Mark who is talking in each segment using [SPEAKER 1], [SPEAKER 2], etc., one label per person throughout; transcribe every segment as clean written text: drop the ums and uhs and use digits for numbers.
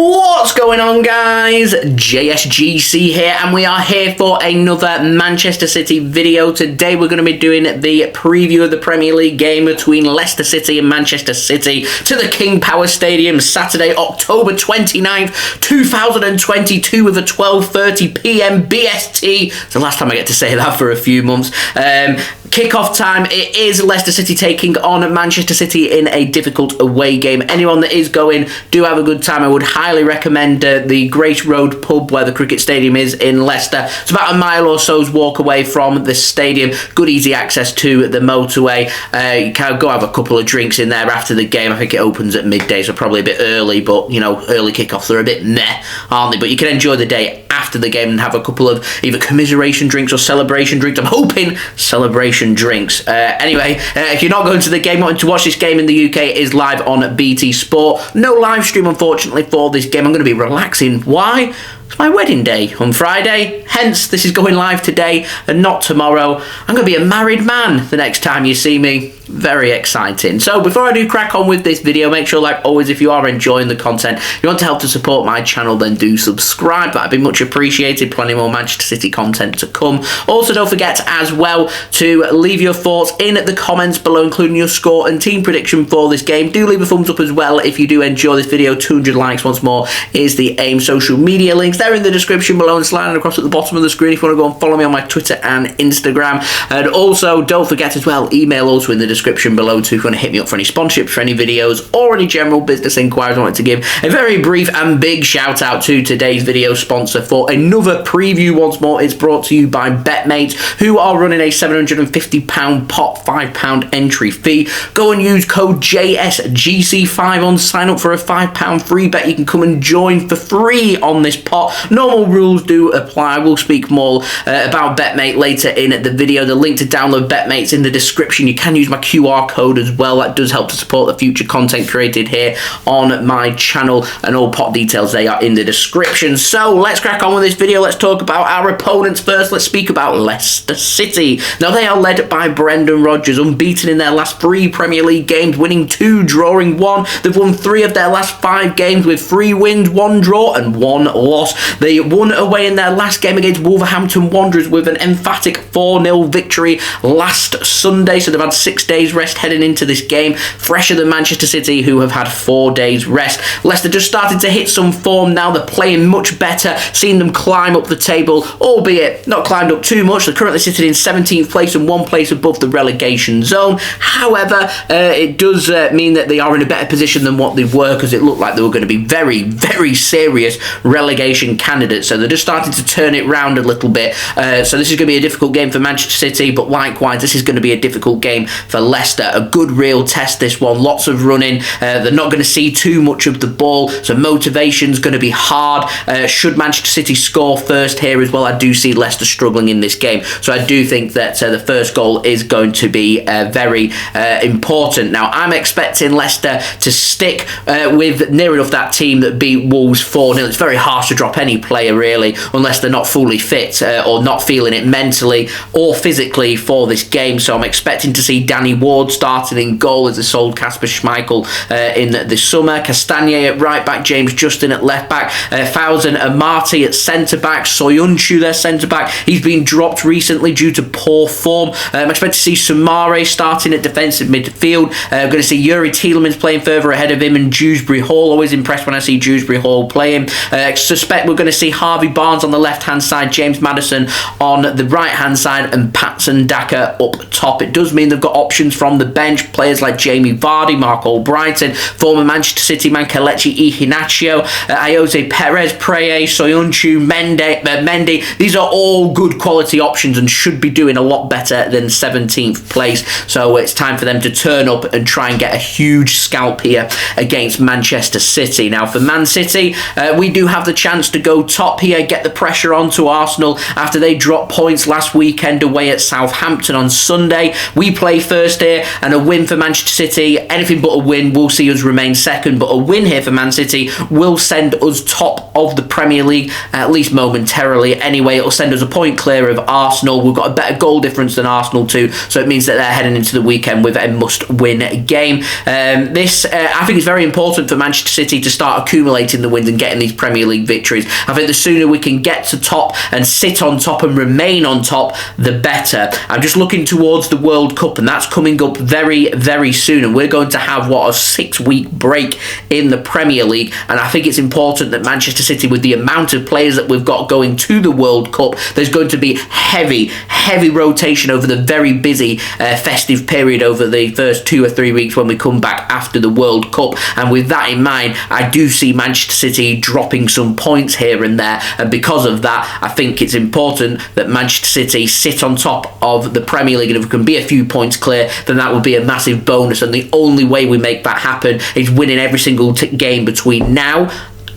[SPEAKER 1] What's going on, guys? JSGC here, and we are here for another Manchester City video. Today we're going to be doing the preview of the Premier League game between Leicester City and Manchester City to the King Power Stadium Saturday, October 29th, 2022 with a 12:30 PM BST. It's the last time I get to say that for a few months. Kick-off time, it is Leicester City taking on Manchester City in a difficult away game. Anyone that is going, do have a good time. I would highly recommend the Grace Road pub where the cricket stadium is in Leicester. It's about a mile or so's walk away from the stadium. Good easy access to the motorway. You can go have a couple of drinks in there after the game. I think it opens at midday, so probably a bit early, but you know, early kick-offs are a bit meh, aren't they? But you can enjoy the day after the game and have a couple of either commiseration drinks or celebration drinks. I'm hoping celebration drinks. Anyway, if you're not going to the game, wanting to watch this game in the UK, it is live on BT Sport. No live stream, unfortunately, for this game. I'm going to be relaxing. Why? It's my wedding day on Friday, hence this is going live today and not tomorrow. I'm going to be a married man the next time you see me. Very exciting. So before I do crack on with this video, make sure, like always, if you are enjoying the content, you want to help to support my channel, then do subscribe. That'd be much appreciated. Plenty more Manchester City content to come. Also, don't forget as well to leave your thoughts in the comments below, including your score and team prediction for this game. Do leave a thumbs up as well if you do enjoy this video. 200 likes once more is the aim. Social media links, they're in the description below and sliding across at the bottom of the screen if you want to go and follow me on my Twitter and Instagram. And also, don't forget as well, email also in the description below too if you want to hit me up for any sponsorships for any videos or any general business inquiries. I wanted to give a very brief and big shout out to today's video sponsor for another preview. Once more, it's brought to you by BetMate, who are running a £750 pot, £5 entry fee. Go and use code JSGC5 on sign up for a £5 free bet. You can come and join for free on this pot. Normal rules do apply. We'll speak more about BetMate later in the video. The link to download BetMate's in the description. You can use my QR code as well. That does help to support the future content created here on my channel, and all pot details, they are in the description. So let's crack on with this video. Let's talk about our opponents first. Let's speak about Leicester City. Now, they are led by Brendan Rodgers, unbeaten in their last 3 Premier League games, winning 2, drawing 1. They've won 3 of their last 5 games with 3 wins, 1 draw and 1 loss. They won away in their last game against Wolverhampton Wanderers with an emphatic 4-0 victory last Sunday, so they've had 6 days rest heading into this game, fresher than Manchester City, who have had 4 days rest. Leicester just started to hit some form now. They're playing much better, seeing them climb up the table, albeit not climbed up too much. They're currently sitting in 17th place and 1 place above the relegation zone. However, it does mean that they are in a better position than what they were, because it looked like they were going to be very, very serious relegation candidates. So they're just starting to turn it round a little bit. So this is going to be a difficult game for Manchester City, but likewise, this is going to be a difficult game for Leicester. A good real test, this one. Lots of running. They're not going to see too much of the ball, so motivation's going to be hard. Should Manchester City score first here as well, I do see Leicester struggling in this game. So I do think that the first goal is going to be very important. Now, I'm expecting Leicester to stick with near enough that team that beat Wolves 4-0. It's very harsh to drop any player, really, unless they're not fully fit or not feeling it mentally or physically for this game. So I'm expecting to see Danny Ward starting in goal, as they sold Kasper Schmeichel in the summer. Castagne at right back, James Justin at left back, Fowzen and Marty at centre back, Soyuncu their centre back. He's been dropped recently due to poor form. I'm expecting to see Soumare starting at defensive midfield. I'm going to see Yuri Tielemans playing further ahead of him, and Dewsbury-Hall. Always impressed when I see Dewsbury-Hall playing. Suspect we're going to see Harvey Barnes on the left hand side, James Maddison on the right hand side, and Patson Daka up top. It does mean they've got options from the bench, players like Jamie Vardy, Mark Albrighton, former Manchester City man Kelechi Iheanacho, Ayoze Perez, Preye, Soyuncu, Mendy. These are all good quality options and should be doing a lot better than 17th place. So it's time for them to turn up and try and get a huge scalp here against Manchester City. Now, for Man City, we do have the chance to go top here, get the pressure onto Arsenal after they dropped points last weekend away at Southampton on Sunday. We play first first here, and a win for Manchester City, anything but a win, will see us remain second, but a win here for Man City will send us top of the Premier League, at least momentarily. Anyway, it'll send us a point clear of Arsenal. We've got a better goal difference than Arsenal too, so it means that they're heading into the weekend with a must-win game. I think it's very important for Manchester City to start accumulating the wins and getting these Premier League victories. I think the sooner we can get to top and sit on top and remain on top, the better. I'm just looking towards the World Cup, and that's coming up very, very soon, and we're going to have, what, a 6-week break in the Premier League, and I think it's important that Manchester City, with the amount of players that we've got going to the World Cup, there's going to be heavy rotation over the very busy festive period over the first 2 or 3 weeks when we come back after the World Cup. And with that in mind, I do see Manchester City dropping some points here and there, and because of that, I think it's important that Manchester City sit on top of the Premier League, and if we can be a few points clear, then that would be a massive bonus, and the only way we make that happen is winning every single game between now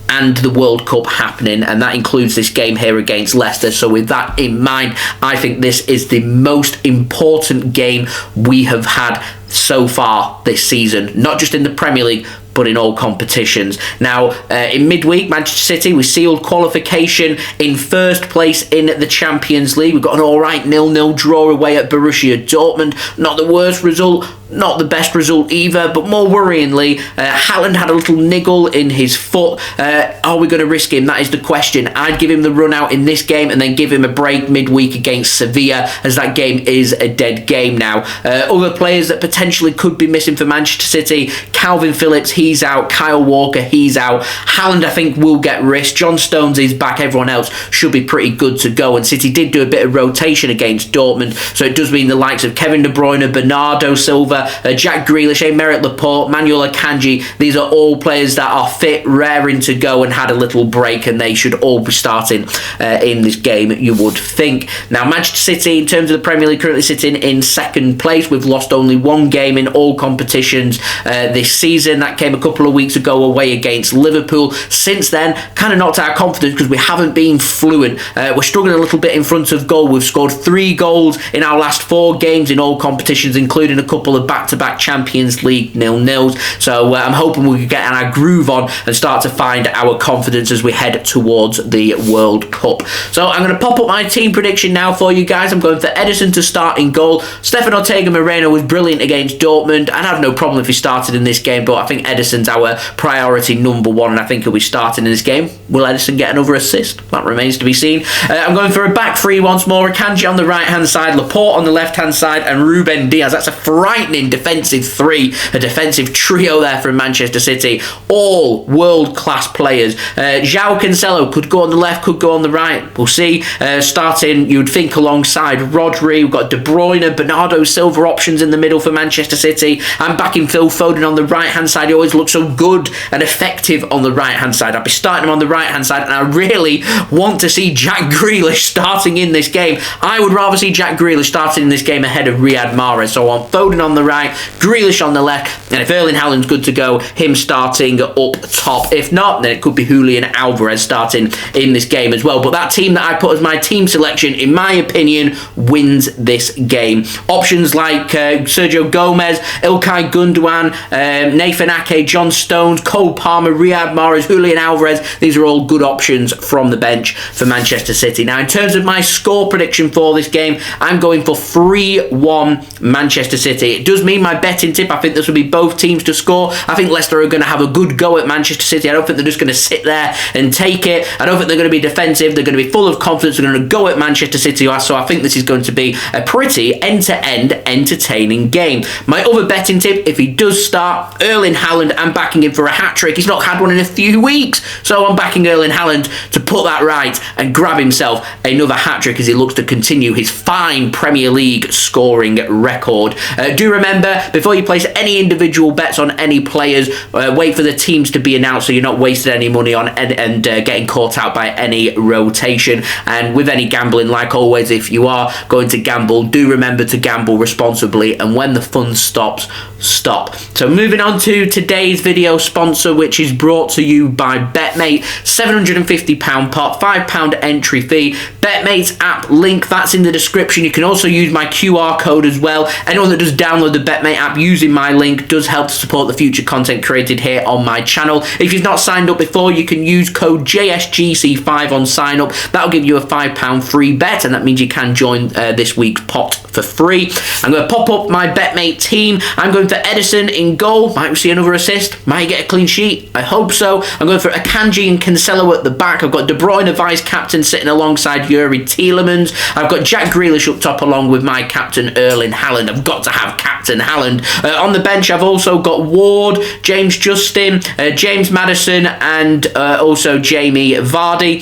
[SPEAKER 1] and the World Cup happening, and that includes this game here against Leicester. So with that in mind, I think this is the most important game we have had so far this season, not just in the Premier League, but in all competitions. Now, in midweek, Manchester City, we sealed qualification in first place in the Champions League. We've got an alright 0-0 draw away at Borussia Dortmund. Not the worst result, not the best result either, but more worryingly, Haaland had a little niggle in his foot. Are we going to risk him? That is the question. I'd give him the run out in this game and then give him a break midweek against Sevilla, as that game is a dead game now. Other players that potentially could be missing for Manchester City: Kalvin Phillips, he's out. Kyle Walker, he's out. Haaland, I think, will get risked. John Stones is back. Everyone else should be pretty good to go. And City did do a bit of rotation against Dortmund, so it does mean the likes of Kevin De Bruyne, Bernardo, Silva, Jack Grealish, Aymeric, Laporte, Manuel, Akanji, these are all players that are fit, raring to go, and had a little break, and they should all be starting in this game, you would think. Now, Manchester City, in terms of the Premier League, currently sitting in second place. We've lost only one game in all competitions this season. That came a couple of weeks ago away against Liverpool. Since then, kind of knocked our confidence because we haven't been fluent. We're struggling a little bit in front of goal. We've scored 3 goals in our last 4 games in all competitions, including a couple of back-to-back Champions League 0-0s. So I'm hoping we can get our groove on and start to find our confidence as we head towards the World Cup. So I'm going to pop up my team prediction now for you guys. I'm going for Ederson to start in goal. Stefan, Ortega, Moreno was brilliant against Dortmund. I'd have no problem if he started in this game, but I think Ederson's our priority number 1, and I think he'll be starting in this game. Will Ederson get another assist? That remains to be seen. I'm going for a back 3 once more. Akanji on the right-hand side, Laporte on the left-hand side, and Ruben Diaz. That's a frightening defensive 3, a defensive trio there from Manchester City. All world-class players. Joao, Cancelo could go on the left, could go on the right. We'll see. Starting, you would think, alongside Rodri. We've got De Bruyne, Bernardo, Silva options in the middle for Manchester City. I'm backing Phil Foden on the right-hand side. He always looks so good and effective on the right-hand side. I'll be starting him on the right-hand side, and I really want to see Jack Grealish starting in this game. I would rather see Jack Grealish starting in this game ahead of Riyad Mahrez. So I want Foden on the right, Grealish on the left, and if Erling Haaland's good to go, him starting up top. If not, then it could be Julian Alvarez starting in this game as well. But that team that I put as my team selection, in my opinion, wins this game. Options like Sergio Gomez, Ilkay, Gundogan, Nathan Ake, John Stones, Cole Palmer, Riyad Mahrez, Julian Alvarez, these are all good options from the bench for Manchester City. Now, in terms of my score prediction for this game, I'm going for 3-1 Manchester City. It does mean my betting tip, I think this will be both teams to score. I think Leicester are going to have a good go at Manchester City. I don't think they're just going to sit there and take it. I don't think they're going to be defensive. They're going to be full of confidence. They're going to go at Manchester City. So I think this is going to be a pretty end-to-end entertaining game. My other betting tip, if he does start, Erling Haaland, I'm backing him for a hat-trick. He's not had one in a few weeks. So I'm backing Erling Haaland to put that right and grab himself another hat-trick as he looks to continue his fine Premier League scoring record. Do remember, before you place any individual bets on any players, wait for the teams to be announced so you're not wasting any money on and getting caught out by any rotation. And with any gambling, like always, if you are going to gamble, do remember to gamble responsibly, and when the fun stops, stop. So moving on to today's video sponsor, which is brought to you by BetMate. £750 pot, £5 entry fee. BetMate's app link, that's in the description. You can also use my QR code as well. Anyone that does download download the BetMate app using my link does help to support the future content created here on my channel. If you've not signed up before, you can use code JSGC5 on sign up. That'll give you a £5 free bet, and that means you can join this week's pot for free. I'm going to pop up my BetMate team. I'm going for Ederson in goal. Might we see another assist? Might get a clean sheet? I hope so. I'm going for Akanji and Cancelo at the back. I've got De Bruyne, vice captain, sitting alongside Yuri Tielemans. I've got Jack Grealish up top along with my captain Erling Haaland. I've got to have Captain Haaland. On the bench, I've also got Ward, James Justin, James Maddison, and also Jamie Vardy.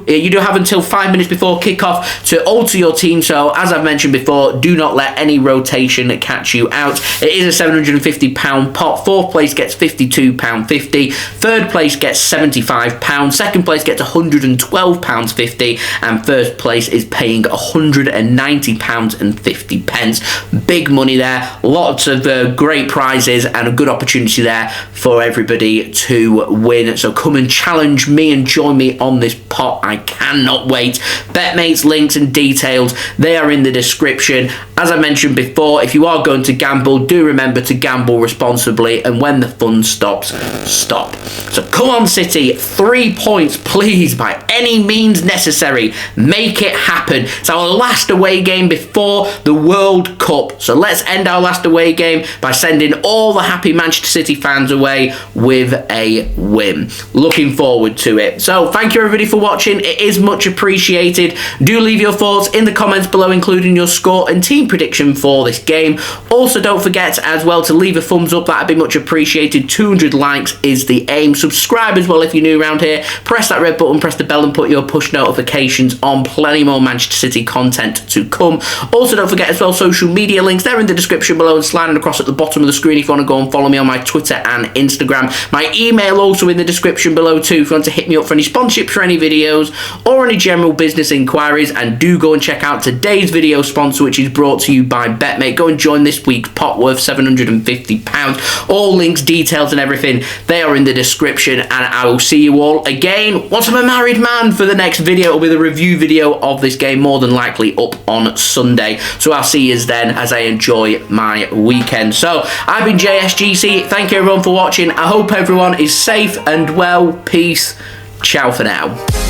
[SPEAKER 1] You do have until 5 minutes before kickoff to alter your team, so as I've mentioned before, do not let any rotation catch you out. It is a £750 pot. Fourth place gets £52.50. Third place gets £75. Second place gets £112.50. And first place is paying £190.50. Big money there. Lots of great prizes and a good opportunity there for everybody to win. So come and challenge me and join me on this pot. I cannot wait. BetMate's links and details, they are in the description. As I mentioned before, if you are going to gamble, do remember to gamble responsibly, and when the fun stops, stop. So come on, City, 3 points, please, by any means necessary. Make it happen. It's our last away game before the World Cup. So let's end our last away game by sending all the happy Manchester City fans away with a win. Looking forward to it. So thank you everybody for watching. It is much appreciated. Do leave your thoughts in the comments below, including your score and team prediction for this game. Also, don't forget as well to leave a thumbs up. That'd be much appreciated. 200 likes is the aim. Subscribe as well if you're new around here. Press that red button, press the bell, and put your push notifications on. Plenty more Manchester City content to come. Also, don't forget as well, social media links, they're in the description below and sliding across at the bottom of the screen if you want to go and follow me on my Twitter and Instagram. My email also in the description below too if you want to hit me up for any sponsorships for any videos or any general business inquiries. And do go and check out today's video sponsor, which is brought to you by BetMate. Go and join this week's pot worth £750. All links, details and everything, they are in the description, and I will see you all again once I'm a married man for the next video. It'll be the review video of this game, more than likely up on Sunday. So I'll see you then as I enjoy my weekend. So I've been JSGC. Thank you everyone for watching. I hope everyone is safe and well. Peace. Ciao for now.